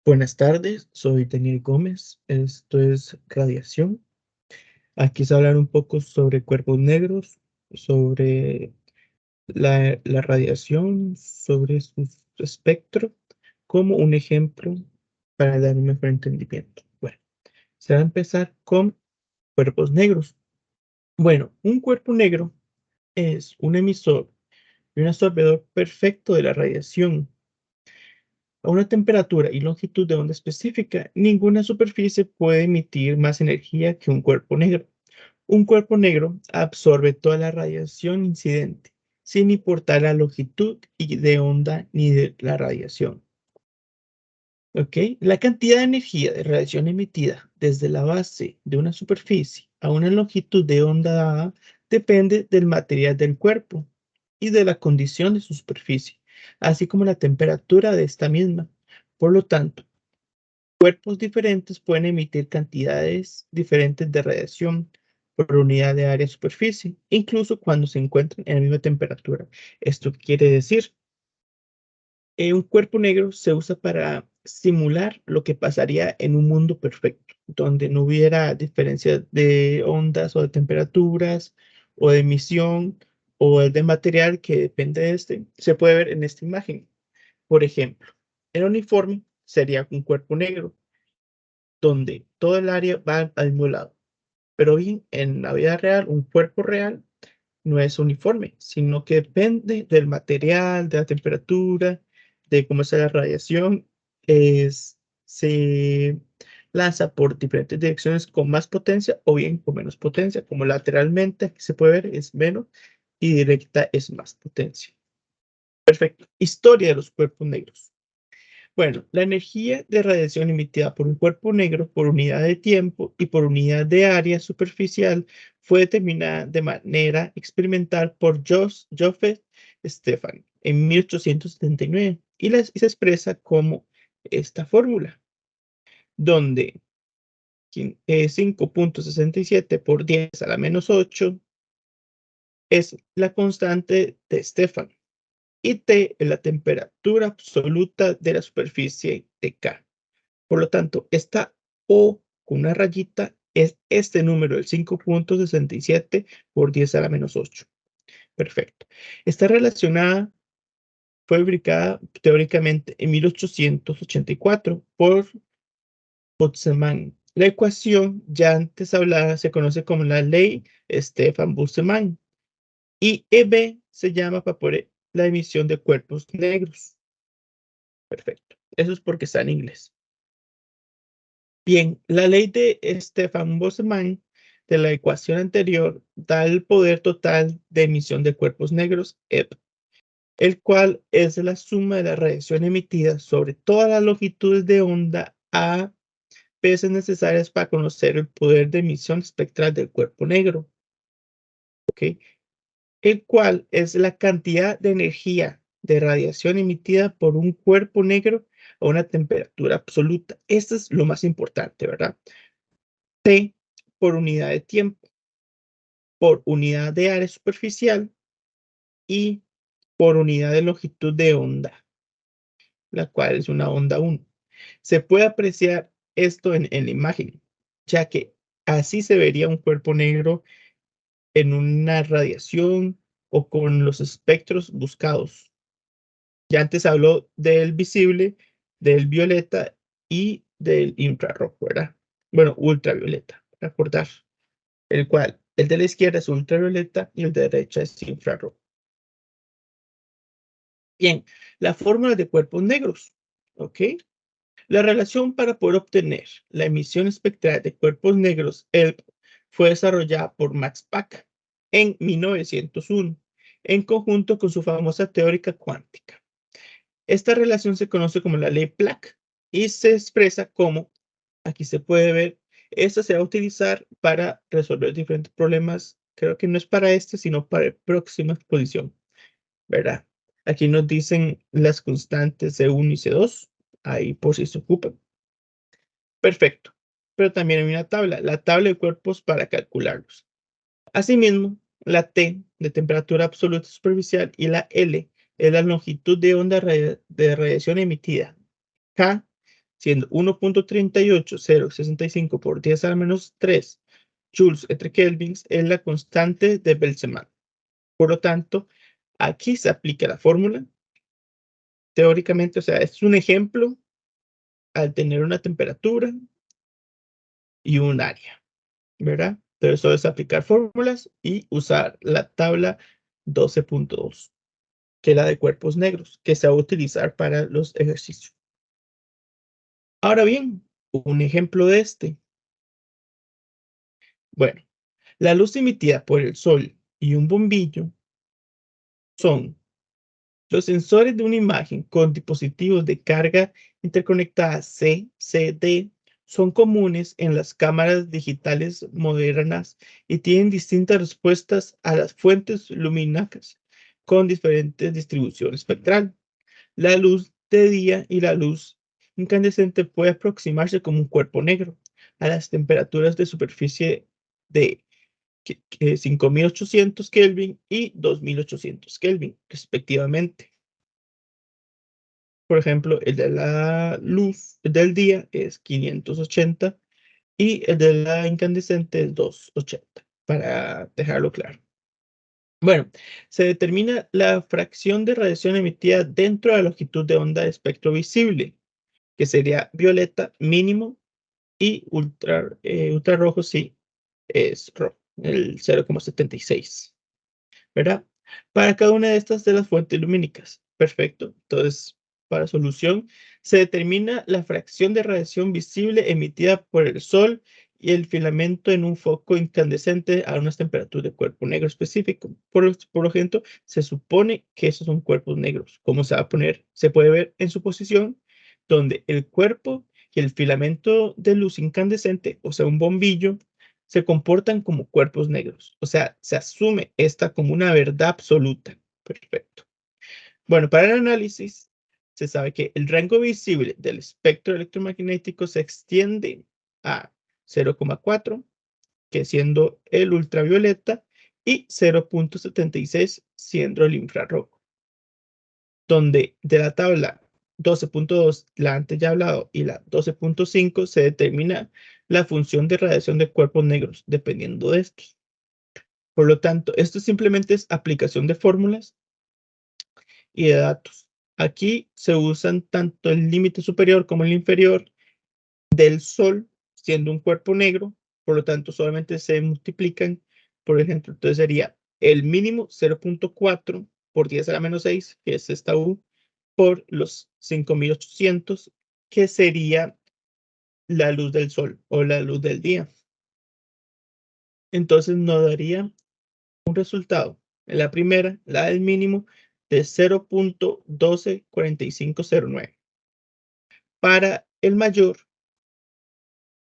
Buenas tardes, soy Daniel Gómez. Esto es Radiación. Aquí se va a hablar un poco sobre cuerpos negros, sobre la radiación, sobre su espectro, como un ejemplo para dar un mejor entendimiento. Bueno, se va a empezar con cuerpos negros. Bueno, un cuerpo negro es un emisor y un absorbedor perfecto de la radiación. A una temperatura y longitud de onda específica, ninguna superficie puede emitir más energía que un cuerpo negro. Un cuerpo negro absorbe toda la radiación incidente, sin importar la longitud de onda ni de la radiación. ¿Ok? La cantidad de energía de radiación emitida desde la base de una superficie a una longitud de onda dada depende del material del cuerpo y de la condición de su superficie, así como la temperatura de esta misma. Por lo tanto, cuerpos diferentes pueden emitir cantidades diferentes de radiación por unidad de área superficie, incluso cuando se encuentran en la misma temperatura. Esto quiere decir, un cuerpo negro se usa para simular lo que pasaría en un mundo perfecto, donde no hubiera diferencia de ondas o de temperaturas o de emisión o de material que depende de este. Se puede ver en esta imagen. Por ejemplo, el uniforme sería un cuerpo negro donde todo el área va al mismo lado. Pero bien, en la vida real, un cuerpo real no es uniforme, sino que depende del material, de la temperatura, de cómo está la radiación. Se lanza por diferentes direcciones con más potencia o bien con menos potencia, como lateralmente, aquí se puede ver, es menos, y directa es más potencia. Perfecto. Historia de los cuerpos negros. Bueno, la energía de radiación emitida por un cuerpo negro por unidad de tiempo y por unidad de área superficial fue determinada de manera experimental por Joseph Stefan en 1879 y se expresa como esta fórmula, donde 5.67 por 10 a la menos 8 es la constante de Stefan y T es la temperatura absoluta de la superficie de K. Por lo tanto, esta O con una rayita es este número, el 5.67 por 10 a la menos 8. Perfecto. Está relacionada, fue fabricada teóricamente en 1884 por Boltzmann. La ecuación ya antes hablada se conoce como la ley Stefan-Boltzmann y EB se llama para poner la emisión de cuerpos negros. Perfecto. Eso es porque está en inglés. Bien, la ley de Stefan-Boltzmann de la ecuación anterior da el poder total de emisión de cuerpos negros, E el cual es la suma de la radiación emitida sobre todas las longitudes de onda a veces necesarias para conocer el poder de emisión espectral del cuerpo negro, ¿ok? El cual es la cantidad de energía de radiación emitida por un cuerpo negro a una temperatura absoluta. Esto es lo más importante, ¿verdad? T por unidad de tiempo, por unidad de área superficial y por unidad de longitud de onda, la cual es una onda 1. Se puede apreciar esto en la imagen, ya que así se vería un cuerpo negro en una radiación o con los espectros buscados. Ya antes habló del visible, del violeta y del infrarrojo, ¿verdad? Bueno, ultravioleta, para acordar. El cual el de la izquierda es ultravioleta y el de la derecha es infrarrojo. Bien, la fórmula de cuerpos negros, ¿ok? La relación para poder obtener la emisión espectral de cuerpos negros, ELP, fue desarrollada por Max Planck en 1901, en conjunto con su famosa teórica cuántica. Esta relación se conoce como la ley Planck y se expresa como, aquí se puede ver, esta se va a utilizar para resolver diferentes problemas. Creo que no es para este, sino para la próxima exposición, ¿verdad? Aquí nos dicen las constantes C1 y C2, ahí por si se ocupan. Perfecto. Pero también hay una tabla, la tabla de cuerpos para calcularlos. Asimismo, la T de temperatura absoluta superficial y la L es la longitud de onda de radiación emitida. K siendo 1.38065 por 10 a la menos 3 joules entre kelvins, es la constante de Boltzmann. Por lo tanto, aquí se aplica la fórmula. Teóricamente, o sea, es un ejemplo al tener una temperatura y un área, ¿verdad? Pero eso es aplicar fórmulas y usar la tabla 12.2, que es la de cuerpos negros, que se va a utilizar para los ejercicios. Ahora bien, un ejemplo de este. Bueno, la luz emitida por el sol y un bombillo son los sensores de una imagen con dispositivos de carga interconectada CCD. Son comunes en las cámaras digitales modernas y tienen distintas respuestas a las fuentes lumínicas con diferentes distribución espectral. La luz de día y la luz incandescente puede aproximarse como un cuerpo negro a las temperaturas de superficie de 5800 Kelvin y 2800 Kelvin, respectivamente. Por ejemplo, el de la luz del día es 580 y el de la incandescente es 280, para dejarlo claro. Bueno, se determina la fracción de radiación emitida dentro de la longitud de onda de espectro visible, que sería violeta mínimo y ultrarrojo sí es rojo, el 0,76, ¿verdad? Para cada una de estas de las fuentes lumínicas. Perfecto. Entonces, para solución, se determina la fracción de radiación visible emitida por el Sol y el filamento en un foco incandescente a unas temperaturas de cuerpo negro específico. Por ejemplo, se supone que esos son cuerpos negros. ¿Cómo se va a poner? Se puede ver en su posición, donde el cuerpo y el filamento de luz incandescente, o sea, un bombillo, se comportan como cuerpos negros. O sea, se asume esta como una verdad absoluta. Perfecto. Bueno, para el análisis, se sabe que el rango visible del espectro electromagnético se extiende a 0,4, que siendo el ultravioleta, y 0,76 siendo el infrarrojo. Donde de la tabla 12.2, la antes ya hablado, y la 12.5 se determina la función de radiación de cuerpos negros, dependiendo de estos. Por lo tanto, esto simplemente es aplicación de fórmulas y de datos. Aquí se usan tanto el límite superior como el inferior del Sol, siendo un cuerpo negro, por lo tanto, solamente se multiplican, por ejemplo, entonces sería el mínimo 0.4 por 10 a la menos 6, que es esta U, por los 5800, que sería la luz del Sol o la luz del día. Entonces nos daría un resultado. En la primera, la del mínimo, de 0.124509. Para el mayor,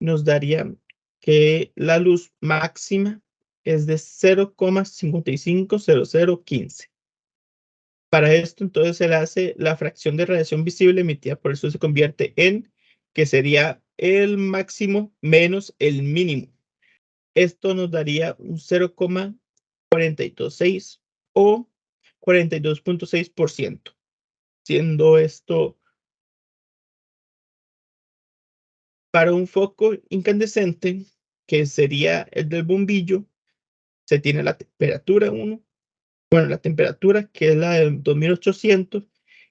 nos daría que la luz máxima es de 0,550015. Para esto, entonces, se le hace la fracción de radiación visible emitida, por eso se convierte en, que sería el máximo menos el mínimo. Esto nos daría un 0,426 o 42.6%, siendo esto para un foco incandescente, que sería el del bombillo. Se tiene la temperatura 1, bueno, la temperatura que es la de 2800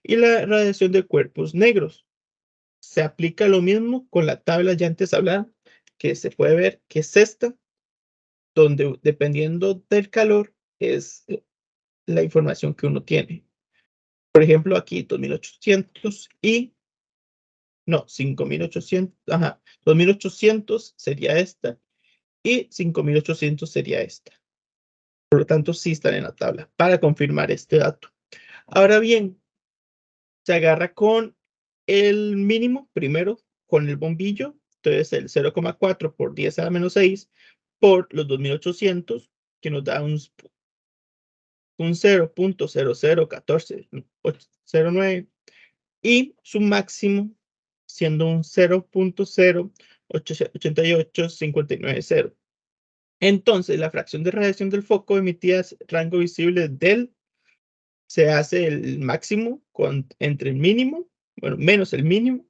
y la radiación de cuerpos negros. Se aplica lo mismo con la tabla ya antes hablada, que se puede ver que es esta, donde dependiendo del calor es la información que uno tiene. Por ejemplo, aquí 2800 y no, 5800, ajá, 2800 sería esta y 5800 sería esta. Por lo tanto, sí están en la tabla para confirmar este dato. Ahora bien, se agarra con el mínimo primero, con el bombillo, entonces el 0,4 por 10 a la menos 6 por los 2800, que nos da un 0.001409, y su máximo siendo un 0.088590. Entonces, la fracción de radiación del foco emitida es rango visible del, se hace el máximo entre el mínimo, bueno, menos el mínimo,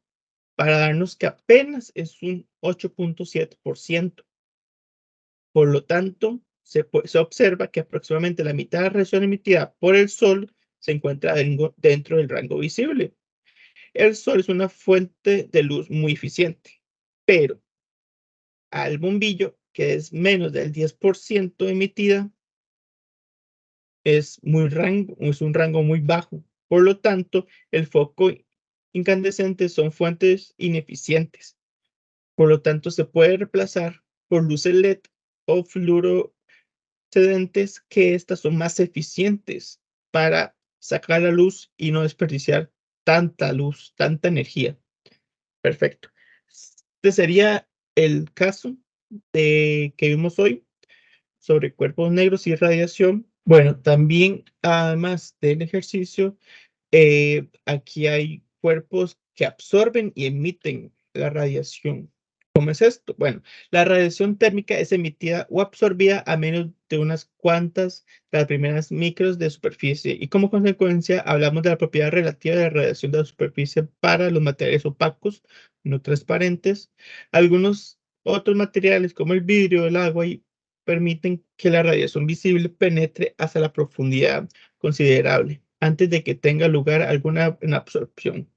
para darnos que apenas es un 8.7%. Por lo tanto, se observa que aproximadamente la mitad de la radiación emitida por el Sol se encuentra dentro del rango visible. El Sol es una fuente de luz muy eficiente, pero al bombillo, que es menos del 10% emitida, es un rango muy bajo. Por lo tanto, el foco incandescente son fuentes ineficientes. Por lo tanto, se puede reemplazar por luces LED o fluorescentes, que estas son más eficientes para sacar la luz y no desperdiciar tanta luz, tanta energía. Perfecto. Este sería el caso que vimos hoy sobre cuerpos negros y radiación. Bueno, también, además del ejercicio, aquí hay cuerpos que absorben y emiten la radiación. ¿Cómo es esto? Bueno, la radiación térmica es emitida o absorbida a menos de unas cuantas de las primeras micros de superficie, y como consecuencia hablamos de la propiedad relativa de la radiación de la superficie para los materiales opacos, no transparentes. Algunos otros materiales como el vidrio, el agua, permiten que la radiación visible penetre hasta la profundidad considerable antes de que tenga lugar alguna absorción.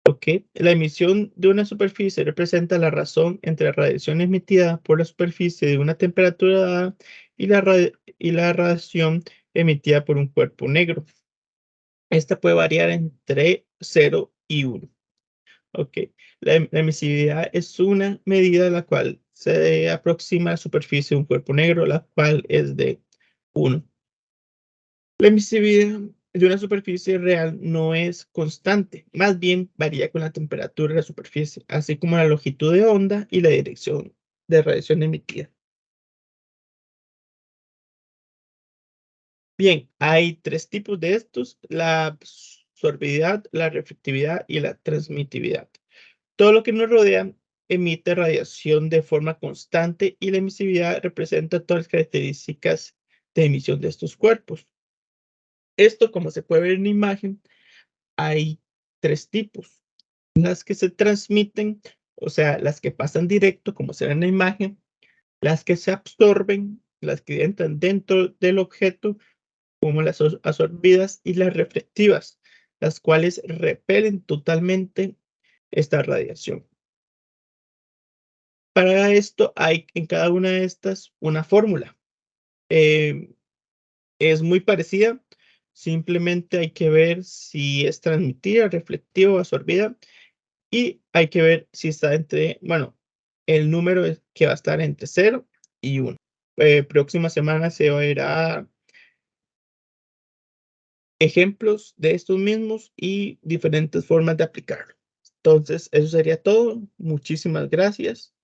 ¿Ok? La emisión de una superficie representa la razón entre la radiación emitida por la superficie de una temperatura dada y la radiación emitida por un cuerpo negro. Esta puede variar entre 0 y 1. ¿Ok? La emisividad es una medida a la cual se aproxima a la superficie de un cuerpo negro, la cual es de 1. La emisividad de una superficie real no es constante, más bien varía con la temperatura de la superficie, así como la longitud de onda y la dirección de radiación emitida. Bien, hay tres tipos de estos: la absorbividad, la reflectividad y la transmitividad. Todo lo que nos rodea emite radiación de forma constante, y la emisividad representa todas las características de emisión de estos cuerpos. Esto, como se puede ver en la imagen, hay tres tipos: las que se transmiten, o sea, las que pasan directo, como se ve en la imagen; las que se absorben, las que entran dentro del objeto, como las absorbidas; y las reflectivas, las cuales repelen totalmente esta radiación. Para esto hay en cada una de estas una fórmula. Eh, es muy parecida, simplemente hay que ver si es transmitida, reflectiva o absorbida. Y hay que ver si está entre, bueno, el número que va a estar entre 0 y 1. Próxima semana se verá ejemplos de estos mismos y diferentes formas de aplicarlo. Entonces, eso sería todo. Muchísimas gracias.